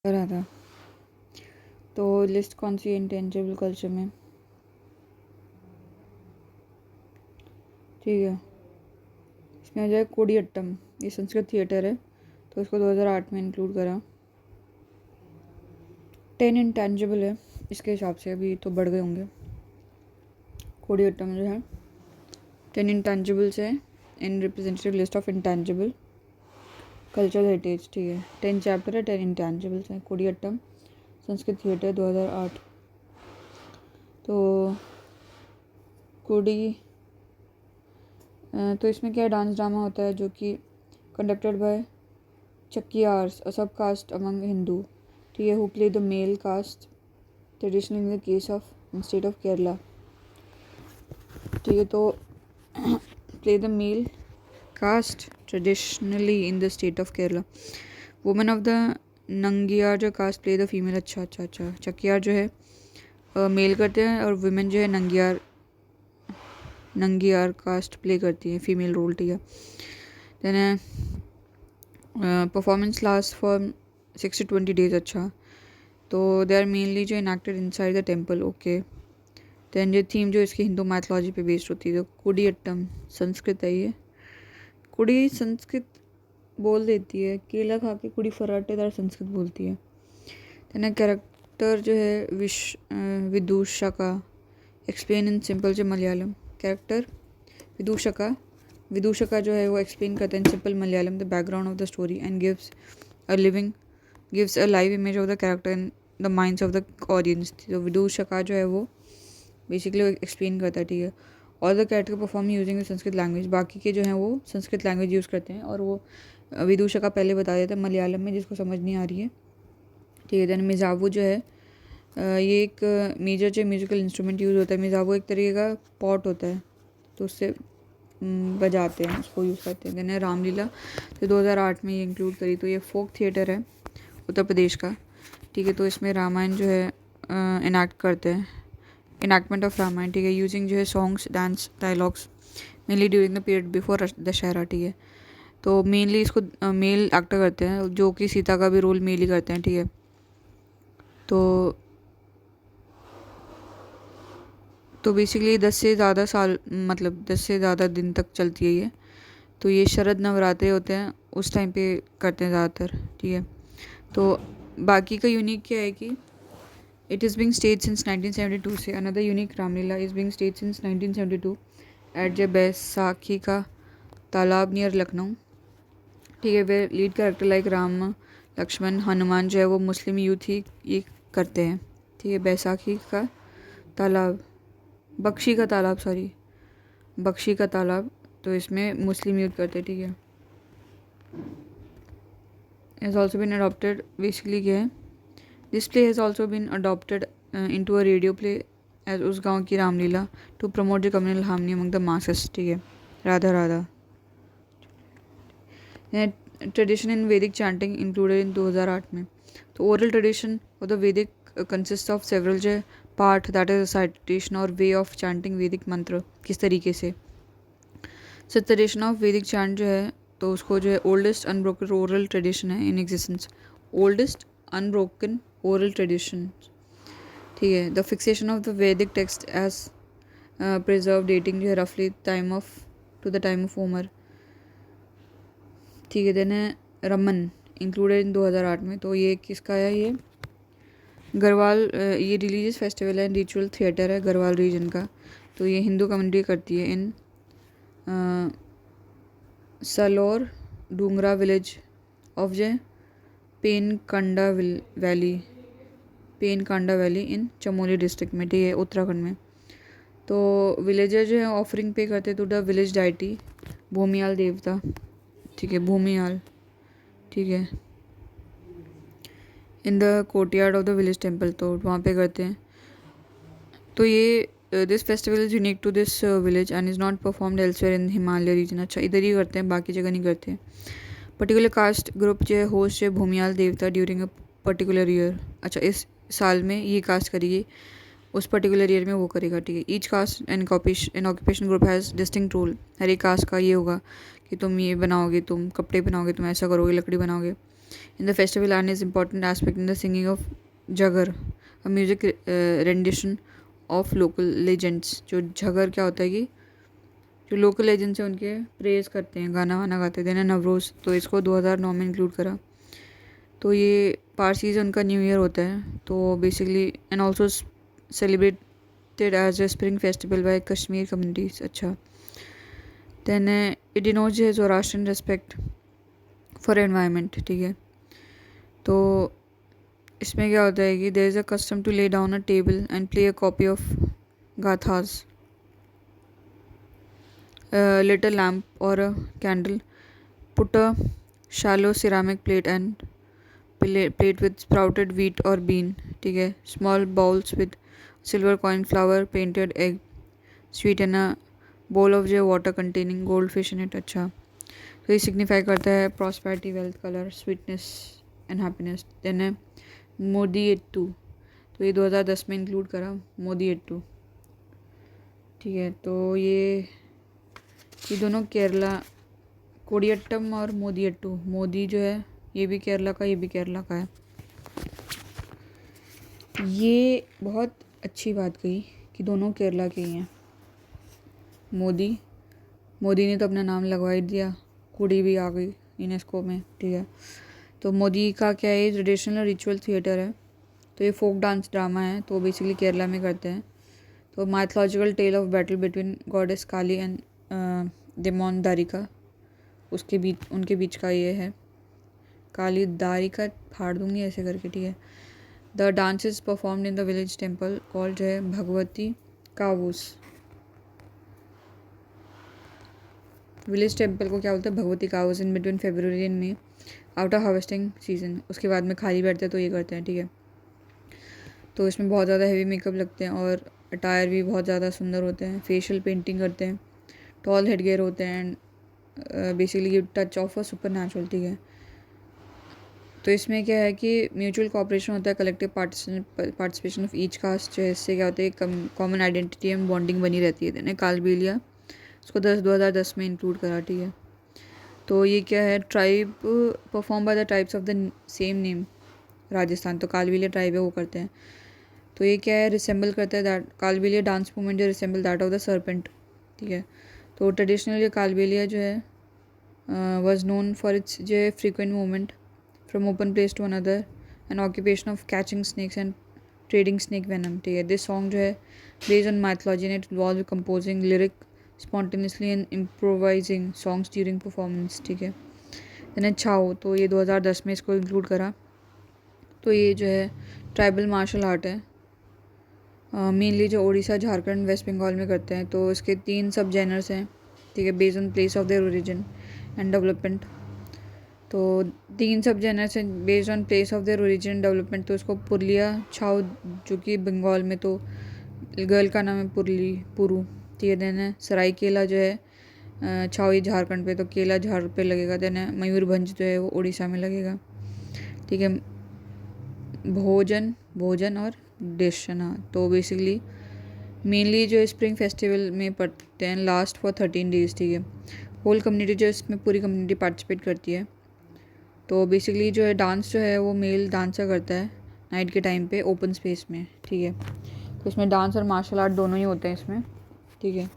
रहा था। तो लिस्ट कौन सी है इंटेंजिबल कल्चर में? ठीक है, इसमें आ जाए कोडियट्टम। ये संस्कृत थिएटर है, तो इसको 2008 में इंक्लूड करा। 10 इंटेंजिबल है इसके हिसाब से, अभी तो बढ़ गए होंगे। कोडियट्टम जो है 10 इंटेंजिबल्स है in representative list of intangible cultural heritage. ठीक है, 10 चैप्टर है, 10 इंटेंजिबल्स हैं। कोडियट्टम संस्कृत थिएटर 2008। तो कोडी तो इसमें क्या डांस ड्रामा होता है जो कि कंडक्टेड बाय चक्कियार्स, अ सब कास्ट अमंग हिंदू। ठीक है, who play the male cast traditional in the case of in state of Kerala. ठीक है, तो play the male cast traditionally in the state of Kerala. Women of the Nangiar जो कास्ट प्ले द फीमेल। अच्छा, चक्कियार जो है mail करते हैं और वुमेन जो है नंगियार कास्ट प्ले करती है फीमेल रोल। ठीक है, then performance last for 6 to 20 days। अच्छा, तो दे आर मेनली जो enacted inside the temple. Okay, then ये थीम जो इसकी हिंदू मैथोलॉजी पे बेस्ड होती है। तो कुडियट्टम संस्कृत है। ये कुड़ी संस्कृत बोल देती है, केला खा के कुड़ी फराटेदार संस्कृत बोलती है। देन कैरेक्टर जो है विदूषका एक्सप्लेन इन सिंपल जो मलयालम। कैरेक्टर विदूषका जो है वो एक्सप्लेन करते हैं in simple Malayalam the background of the story and gives a live image of the character in the minds of the audience. तो विदूषका जो है वो बेसिकली एक्सप्लेन करता है। ठीक है, और the character perform using Sanskrit language. बाकी के जो हैं वो संस्कृत लैंग्वेज यूज़ करते हैं, और वो विदूषका पहले बता देता है मलयालम में जिसको समझ नहीं आ रही है। ठीक है, देन मिजावू जो है ये एक मेजर जो म्यूजिकल इंस्ट्रूमेंट यूज़ होता है। मिजावू एक तरीके का पॉट होता है, तो उससे बजाते हैं, उसको यूज़ करते हैं। देन है रामलीला, तो 2008 में ये इंक्लूड करी। तो ये फोक थिएटर है उत्तर प्रदेश का। ठीक है, तो इसमें रामायण जो है इनैक्ट करते हैं, इनैक्टमेंट ऑफ रामायण। ठीक है, यूजिंग जो है songs dance dialogues mainly during the period before Dussehra. ठीक है, तो मेनली इसको मेल एक्टर करते हैं, जो कि सीता का भी रोल मेल ही करते हैं। ठीक है, तो बेसिकली 10 से ज़्यादा साल, मतलब 10 से ज़्यादा दिन तक चलती है ये। तो ये शरद नवरात्रे होते हैं उस टाइम पे करते हैं ज़्यादातर। ठीक है, तो बाकी का यूनिक क्या है कि it is being stage since 1972 से। Another unique Ramlila is being stage since 1972 at the Baisakhi का तालाब नियर लखनऊ। ठीक है, वे lead character like Ram Lakshman Hanuman जो है वो मुस्लिम यूथ ही ये करते हैं। ठीक है, बैसाखी का तालाब बख्शी का तालाब, तो इसमें मुस्लिम यूथ करते हैं। ठीक है, has also been adopted. Basically क्या है, this play has also been adopted into a radio play as उस गांव की Ramlila to promote the communal harmony among the masses. ठीक है, राधा राधा। ट्रेडिशन इन वैदिक चैंटिंग इंक्लूडेड इन 2008 में। तो ओरल ट्रेडिशन ऑफ द वैदिक कंसिस्ट ऑफ सेवरल जो पार्ट दैट इज साइटेशन और वे ऑफ चैंटिंग वैदिक मंत्र किस तरीके से। सो ट्रेडिशन ऑफ वैदिक चैंट जो है, तो उसको जो है ओल्डेस्ट अनब्रोकन ओरल ट्रेडिशन है in existence. Oldest unbroken oral tradition. ठीक है, the fixation of the Vedic text as preserve dating जो है रफली to the time of Homer. ठीक है, देन है रमन इंक्लूडेड इन 2008 में। तो ये किसका है, ये गढ़वाल, ये रिलीजियस फेस्टिवल है, रिचुअल थिएटर है गढ़वाल रीजन का। तो ये हिंदू कम्युनिटी करती है इन सलोर डूंगरा विलेज ऑफ जय पेनकांडा वैली इन चमोली डिस्ट्रिक्ट में। ठीक है, उत्तराखंड में। तो विलेजर जो है ऑफरिंग पे करते to the village deity Bhumiyal Devta. ठीक है, भूमियाल। ठीक है, in the courtyard of the village temple, तो वहाँ पे करते हैं। तो ये this festival is unique to this village and is not performed elsewhere in Himalaya region. अच्छा, इधर ही करते हैं, बाकी जगह नहीं करते। पर्टिकुलर कास्ट ग्रुप जो है होस्ट है भूमियाल देवता ड्यूरिंग अ पर्टिकुलर ईयर। अच्छा, इस साल में ये कास्ट करेगी, उस पर्टिकुलर ईयर में वो करेगा। ठीक है, each caste and occupation group has distinct role. हर एक कास्ट का ये होगा कि तुम ये बनाओगे, तुम कपड़े बनाओगे, तुम ऐसा करोगे, लकड़ी बनाओगे। In the festival, Arne is important aspect in the singing of Jagar, a music rendition of local legends. जो झगर क्या होता है कि जो लोकल लेजेंड्स हैं उनके प्रेज करते हैं, गाना वाना गाते हैं। देन नवरोज़, तो इसको 2009 में इंक्लूड करा। तो ये पारसीज उनका न्यू ईयर होता है। तो basically and also celebrated as a spring festival by Kashmir communities. अच्छा, then it denotes Zoroastrian respect for environment. ठीक है, तो इसमें क्या होता है कि there is a custom to lay down a table and play a copy of Gathas, lit a lamp or a candle, put a shallow ceramic plate and plate with sprouted wheat or bean. ठीक है, small bowls with silver coin, flour, painted egg, sweet and a bowl of जो water containing goldfish in it। अच्छा, तो ये signify करता है prosperity, wealth, colour, sweetness and happiness. Then है मोदी एट्टू, तो ये 2010 में इंक्लूड करा मोदी एट्टू। ठीक है, तो ये दोनों केरला, कोडियट्टम और मोदियट्टू। मोदी जो है ये भी केरला का, ये भी केरला का है। ये बहुत अच्छी बात कही कि दोनों केरला के ही हैं। मोदी ने तो अपना नाम लगवा ही दिया, कुड़ी भी आ गई यूनेस्को में। ठीक है, तो मोदी का क्या है, ट्रेडिशनल रिचुअल थिएटर है। तो ये फोक डांस ड्रामा है, तो बेसिकली केरला में करते हैं। तो mythological tale of battle between goddess Kali and demon Darika, उनके बीच का ये है। काली दारिका फाड़ दूंगी ऐसे करके। ठीक है, the dance is performed in the village temple called जो है भगवती कावूस। विलेज टेम्पल को क्या बोलते हैं, Bhagavathi kavus, in between February and May after harvesting season. उसके बाद में खाली बैठते हैं तो ये करते हैं। ठीक है, तो इसमें बहुत ज़्यादा हेवी मेकअप लगते हैं और अटायर भी बहुत ज़्यादा सुंदर होते हैं। फेशियल पेंटिंग करते हैं, टॉल हेड गेयर होते हैं and basically touch of a super natural. ठीक है, तो इसमें क्या है कि म्यूचुअल कोऑपरेशन होता है, collective participation of each cast, जो है इससे क्या होता है कॉमन आइडेंटिटी एंड बॉन्डिंग बनी रहती है। देने कालबेलिया, उसको 2010 में इंक्लूड करा। ठीक है, तो ये क्या है, tribe perform by the tribes of the same name, Rajasthan. तो कालबेलिया ट्राइब है, वो करते हैं। तो ये क्या है, रिसेंबल करता है दैट कालबेलिया डांस मूवमेंट जो resemble that of the serpent. ठीक है, तो ट्रेडिशनल ये कालबेलिया जो है वाज नोन फॉर इट्स जो है frequent movement from open place to another and occupation of catching snakes and trading snake venom. ठीक है, दिस सॉन्ग जो है based on mythology and it involve composing lyric spontaneously and improvising songs during performance. ठीक है, then छाओ, तो ये 2010 में इसको इंक्लूड करा। तो ये जो है ट्राइबल मार्शल आर्ट है, मेनली जो उड़ीसा, झारखंड, वेस्ट बंगाल में करते हैं। तो इसके 3 सब जेनर्स हैं। ठीक है, based on place of their origin and development. तो 3 सब जेनर्स हैं based on place of their origin development. तो इसको पुरलिया छाओ, जो कि बंगाल में, तो गर्ल का नाम है पुरू। ठीक है, देन है सरायकेला जो है छाओ, ये झारखंड पे, तो केला झाड़ पे लगेगा। देन है मयूरभंज जो है वो उड़ीसा में लगेगा। ठीक है, भोजन और डेशना, तो बेसिकली मेनली जो स्प्रिंग फेस्टिवल में पढ़ते हैं, लास्ट फॉर 13 डेज। ठीक है, होल कम्युनिटी जो इसमें पूरी कम्युनिटी पार्टिसिपेट करती है। तो बेसिकली जो है डांस जो है वो मेल डांसर करता है नाइट के टाइम पे ओपन स्पेस में। ठीक है, तो इसमें डांस और मार्शल आर्ट दोनों ही होते हैं इसमें। ठीक है,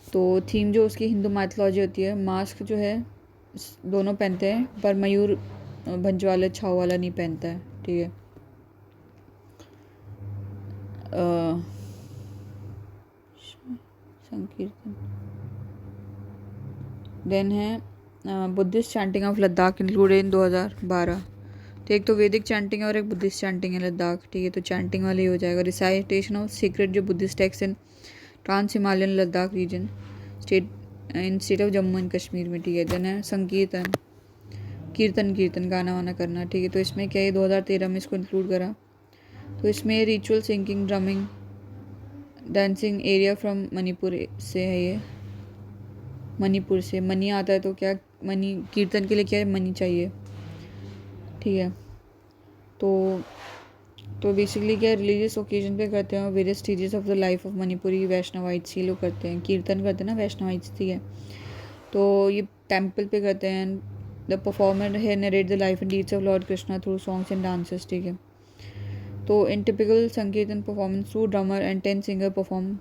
तो थीम जो उसकी हिंदू माइथोलॉजी होती है। मास्क जो है दोनों पहनते हैं, पर मयूर भंज वाला छाव वाला नहीं पहनता है। ठीक है, संकीर्तन। देन है Buddhist chanting of Ladakh included in 2012। तो एक तो वैदिक चैंटिंग है और एक बुद्धिस्ट चैंटिंग है लद्दाख। ठीक है, तो चैंटिंग वाले ही हो जाएगा। रिसाइटेशन ऑफ सीक्रेट जो Buddhist text in trans Himalayan Ladakh region state of Jammu and Kashmir में। ठीक है, देन है संकीर्तन, कीर्तन गाना वाना करना। ठीक है, तो इसमें क्या है 2013 में इसको इंक्लूड करा। तो इसमें ritual singing, drumming, dancing area from Manipur से है। ये मणिपुर से मनी आता है, तो क्या मनी कीर्तन के लिए क्या है, मनी चाहिए। ठीक है, तो बेसिकली क्या रिलीजियस ओकेजन पे करते हैं, various stages of the life of Manipuri Vaishnavites ये लोग करते हैं, कीर्तन करते हैं ना वैष्णवाइट्स। ठीक है, तो ये टेम्पल पे करते हैं। द परफॉर्मर है narrate the life and deeds of Lord Krishna through songs and dances, ठीक है। तो इन टिपिकल संकीर्तन performance, 2 drummer and 10 singer perform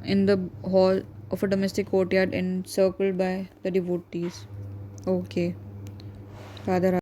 in the hall of a domestic courtyard encircled by the devotees. Okay, Radha